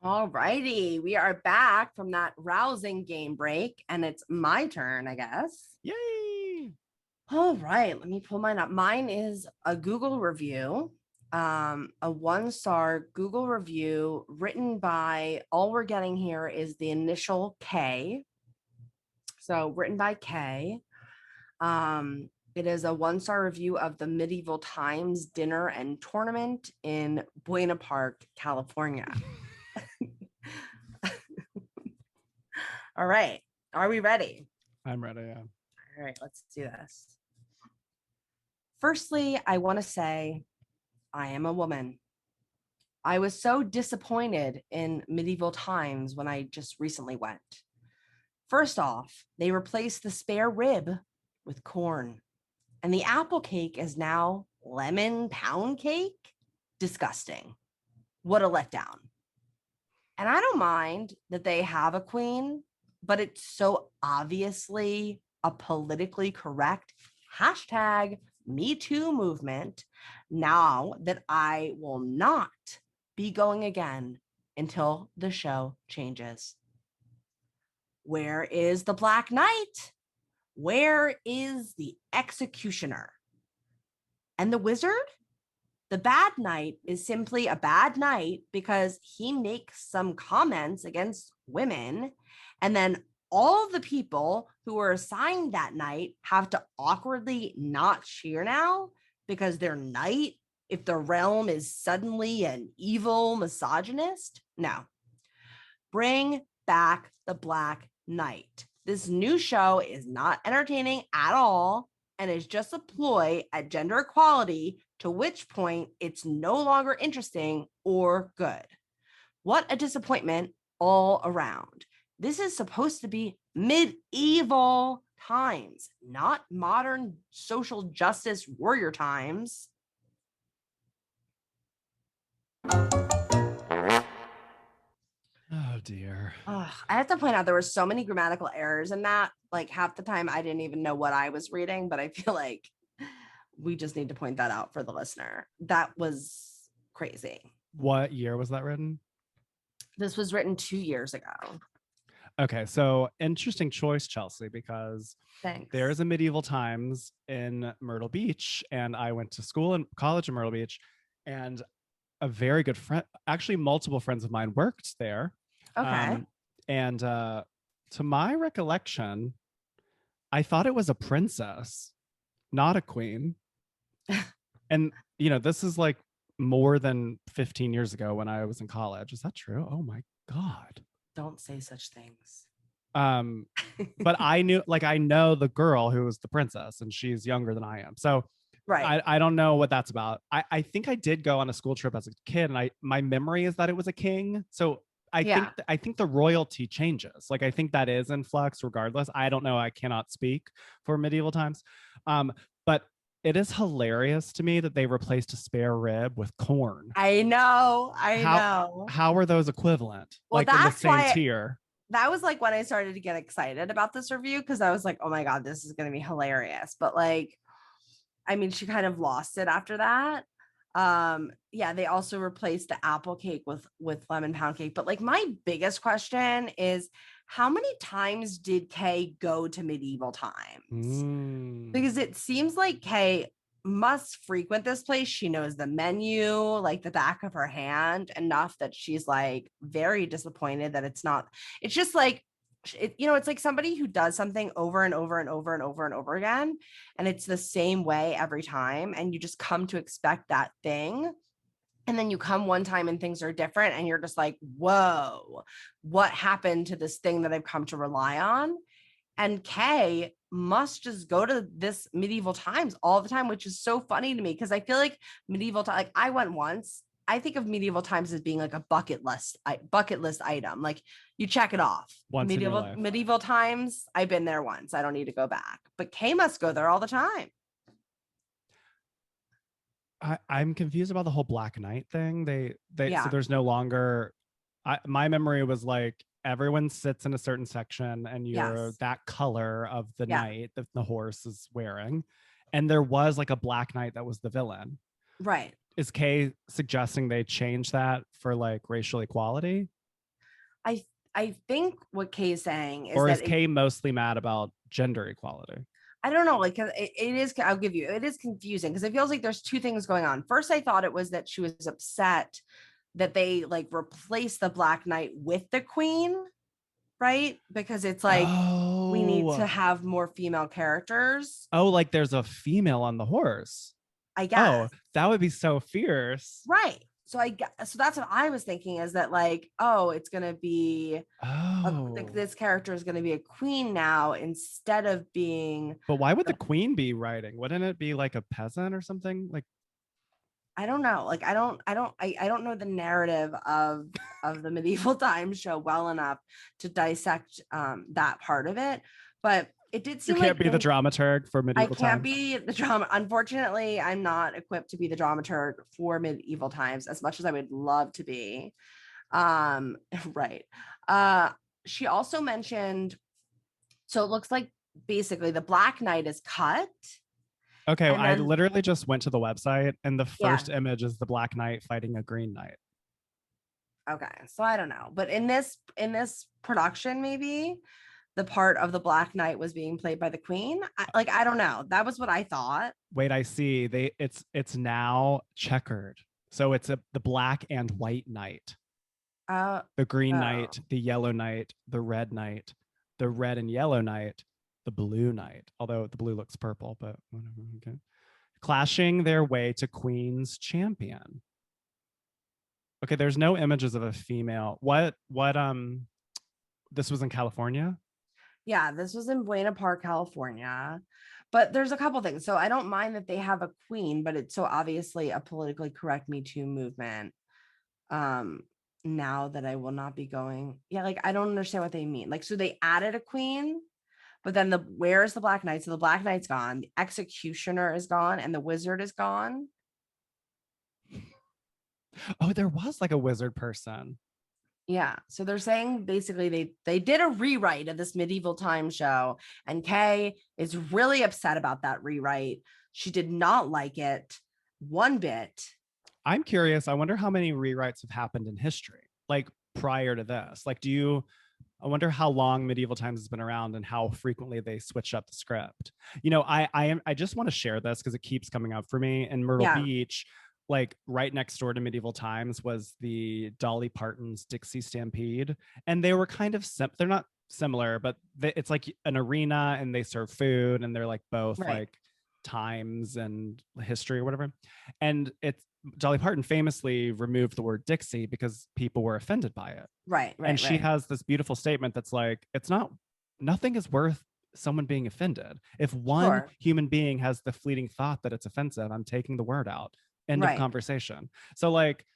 All righty. We are back from that rousing game break, and it's my turn, I guess. Yay! All right. Let me pull mine up. Mine is a Google review, a one-star Google review written by, all we're getting here is the initial K. So written by K. It is a one-star review of the Medieval Times dinner and tournament in Buena Park, California. All right. Are we ready? I'm ready. Yeah. All right, let's do this. Firstly, I want to say I am a woman. I was so disappointed in Medieval Times when I just recently went. First off, they replaced the spare rib with corn, and the apple cake is now lemon pound cake. Disgusting. What a letdown. And I don't mind that they have a queen, but it's so obviously a politically correct hashtag Me Too movement now that I will not be going again until the show changes. Where is the Black Knight? Where is the executioner? And the wizard? The bad knight is simply a bad knight because he makes some comments against women. And then all the people who were assigned that night have to awkwardly not cheer now because their knight, if the realm is suddenly an evil misogynist. No. Bring back the Black Knight. This new show is not entertaining at all and is just a ploy at gender equality, to which point it's no longer interesting or good. What a disappointment all around. This is supposed to be medieval times, not modern social justice warrior times. Oh dear. I have to point out there were so many grammatical errors in that. Like half the time, I didn't even know what I was reading, but I feel like we just need to point that out for the listener. That was crazy. What year was that written? This was written 2 years ago. Okay, so interesting choice, Chelsey, because Thanks. there's a Medieval Times in Myrtle Beach, and I went to school and college in Myrtle Beach, and a very good friend, actually multiple friends of mine worked there. Okay. And to my recollection, I thought it was a princess, not a queen. And, this is like more than 15 years ago when I was in college. Is that true? Oh my God. Don't say such things. But I know the girl who was the princess and she's younger than I am. So right. I don't know what that's about. I think I did go on a school trip as a kid and my memory is that it was a king. So I think the royalty changes. Like I think that is in flux regardless. I don't know. I cannot speak for medieval times. But it is hilarious to me that they replaced a spare rib with corn. I know. Know. How are those equivalent? Well, like in the same tier? That was like when I started to get excited about this review because I was like, oh my God, this is going to be hilarious. But like, I mean, she kind of lost it after that. Yeah, they also replaced the apple cake with lemon pound cake. But like my biggest question is how many times did Kay go to medieval times? Because it seems like Kay must frequent this place. She knows the menu like the back of her hand enough that she's like very disappointed that it's just like it's like somebody who does something over and over and over and over and over again, and it's the same way every time, and you just come to expect that thing. And then you come one time and things are different, and you're just like, whoa, what happened to this thing that I've come to rely on? And Kay must just go to this medieval times all the time, which is so funny to me because I feel like medieval time, like I went once. I think of medieval times as being like a bucket list item. Like you check it off. Once medieval times, I've been there once. I don't need to go back. But Kay must go there all the time. I'm confused about the whole Black Knight thing. So there's no longer. My memory was like everyone sits in a certain section, and you're that color of the knight that the horse is wearing, and there was like a Black Knight that was the villain. Right. Is Kay suggesting they change that for like racial equality? I I think what Kay is saying is Or that is Kay mostly mad about gender equality? I don't know, like it is. I'll give you. It is confusing because it feels like there's two things going on. First, I thought it was that she was upset that they like replaced the Black Knight with the Queen, right? Because it's like we need to Oh, have more female characters. oh, like there's a female on the horse. I Oh, guess. that would be so fierce. Right. So that's what I was thinking is that like, oh, it's gonna be like Oh, this character is gonna be a queen now instead of being but why would the the, queen be riding? Wouldn't it be like a peasant or something? Like, I don't know. Like I don't know the narrative of the medieval times show well enough to dissect that part of it. But it did you seem can't like be the dramaturg for I medieval can't times. be the drama. Unfortunately, I'm not equipped to be the dramaturg for medieval times as much as I would love to be. Right. Uh, she also mentioned, so it looks like basically the Black Knight is cut. Okay, And I then, literally just went to the website and the yeah, first image is the Black Knight fighting a Green Knight. okay. So I don't know. But in this production, maybe the part of the Black Knight was being played by the Queen. I don't know. That was what I thought. Wait, I see. It's now checkered. So it's the black and white knight, Uh the green oh. knight, the yellow knight, the red knight, the red and yellow knight, the blue knight. Although the blue looks purple, but whatever. Okay. Clashing their way to Queen's champion. Okay, there's no images of a female. What this was in California? Yeah, this was in Buena Park, California. But there's a couple things. So I don't mind that they have a queen, but it's so obviously a politically correct Me Too movement. Um, now that I will not be going. Yeah, like I don't understand what they mean. Like, so they added a queen, but then where's the Black Knight? So the Black Knight's gone, the executioner is gone, and the wizard is gone. Oh, there was like a wizard person. Yeah. So they're saying basically they did a rewrite of this medieval time show, and Kay is really upset about that rewrite. She did not like it one bit. I'm curious. I wonder how many rewrites have happened in history, like prior to this. Like, I wonder how long medieval times has been around and how frequently they switch up the script. I just want to share this because it keeps coming up for me. In Myrtle Yeah. Beach, like right next door to medieval times was the Dolly Parton's Dixie Stampede, and they were kind of they're not similar, but it's like an arena and they serve food and they're like both Right. like times and history or whatever. And it's Dolly Parton famously removed the word Dixie because people were offended by it. Right. And Right. she Right. has this beautiful statement that's like, nothing is worth someone being offended. If one Sure. human being has the fleeting thought that it's offensive, I'm taking the word out. End of Right. conversation. So like,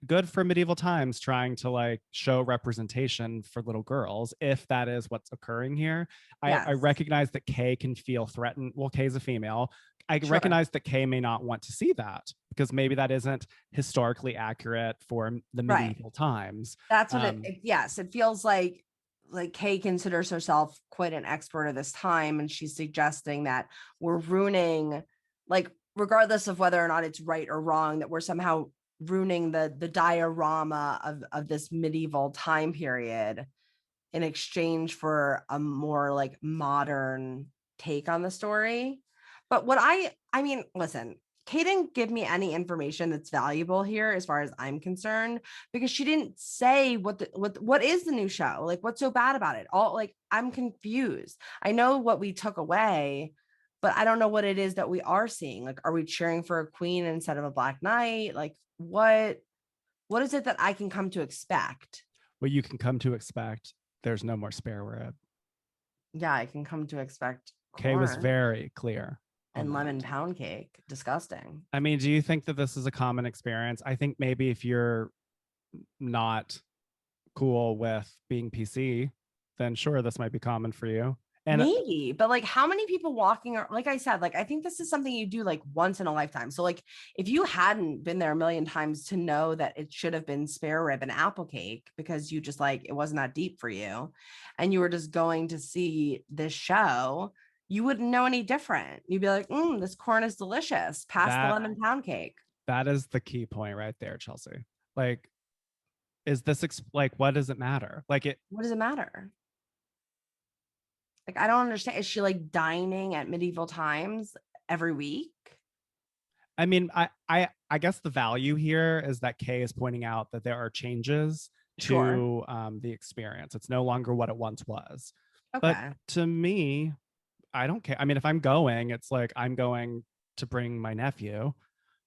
good for medieval times trying to like show representation for little girls if that is what's occurring here. I Yes. recognize that Kay can feel threatened. Well, Kay's a female. I Sure. recognize that Kay may not want to see that because maybe that isn't historically accurate for the Right. medieval times. That's what yes, it feels like Kay considers herself quite an expert of this time, and she's suggesting that we're ruining, like, regardless of whether or not it's right or wrong, that we're somehow ruining the diorama of this medieval time period in exchange for a more like modern take on the story. But I mean, listen, Kay didn't give me any information that's valuable here as far as I'm concerned, because she didn't say what is the new show, like what's so bad about it. All like I'm confused. I know what we took away, but I don't know what it is that we are seeing. Like, are we cheering for a queen instead of a Black Knight? Like, what is it that I can come to expect? What you can come to expect, there's no more spare rib. Yeah, I can come to expect Kay was corn very clear on and lemon that. pound cake. Disgusting. I mean, do you think that this is a common experience? I think maybe if you're not cool with being PC, then sure, this might be common for you. And Maybe, but like how many people walking or like I said, like I think this is something you do like once in a lifetime. So like if you hadn't been there a million times to know that it should have been spare rib and apple cake because you just like it wasn't that deep for you and you were just going to see this show, you wouldn't know any different. You'd be like, this corn is delicious. Pass the that lemon pound cake. that is the key point right there, Chelsey. Like is this like, what does it matter? Like it. What does it matter? Like, I don't understand. Is she like dining at medieval times every week? I mean, I guess the value here is that Kay is pointing out that there are changes to the experience. It's no longer what it once was. Okay. But to me, I don't care. I mean, if I'm going, it's like I'm going to bring my nephew.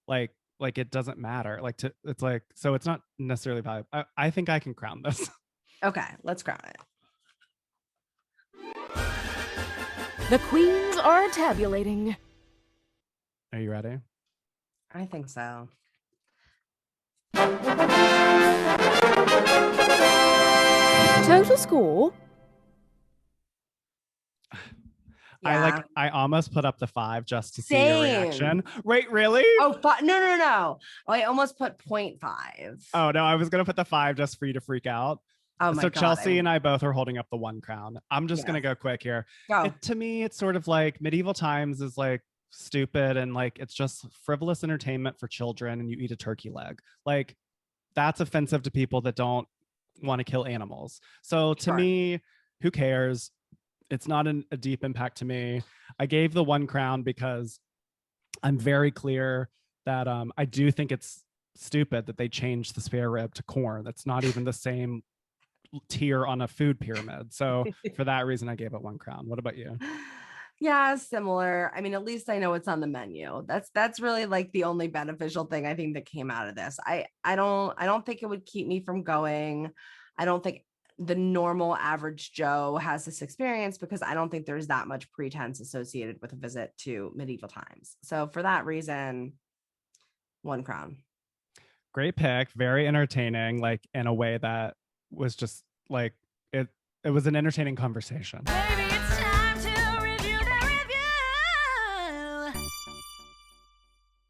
Like it doesn't matter. It's like, so it's not necessarily valuable. I think I can crown this. Okay, let's crown it. The queens are tabulating. Are you ready? I think so. Total score. Yeah. I almost put up the 5 just to see your reaction. Wait, really? Oh, no. Oh, I almost put 0.5. Oh no, I was gonna put the 5 just for you to freak out. Oh my God. So Chelsey and I both are holding up the 1 crown. I'm just gonna go quick here. To me, it's sort of like medieval times is like stupid and like it's just frivolous entertainment for children, and you eat a turkey leg. Like that's offensive to people that don't want to kill animals. So to me, who cares? It's not a deep impact to me. I gave the 1 crown because I'm very clear that I do think it's stupid that they changed the spare rib to corn. That's not even the same tier on a food pyramid. So for that reason, I gave it 1 crown. What about you? Yeah, similar. I mean, at least I know it's on the menu. That's really like the only beneficial thing I think that came out of this. I don't think it would keep me from going. I don't think the normal average Joe has this experience because I don't think there's that much pretense associated with a visit to medieval times. So for that reason, 1 crown. Great pick. Very entertaining, like in a way that was just like it was an entertaining conversation. Maybe it's time to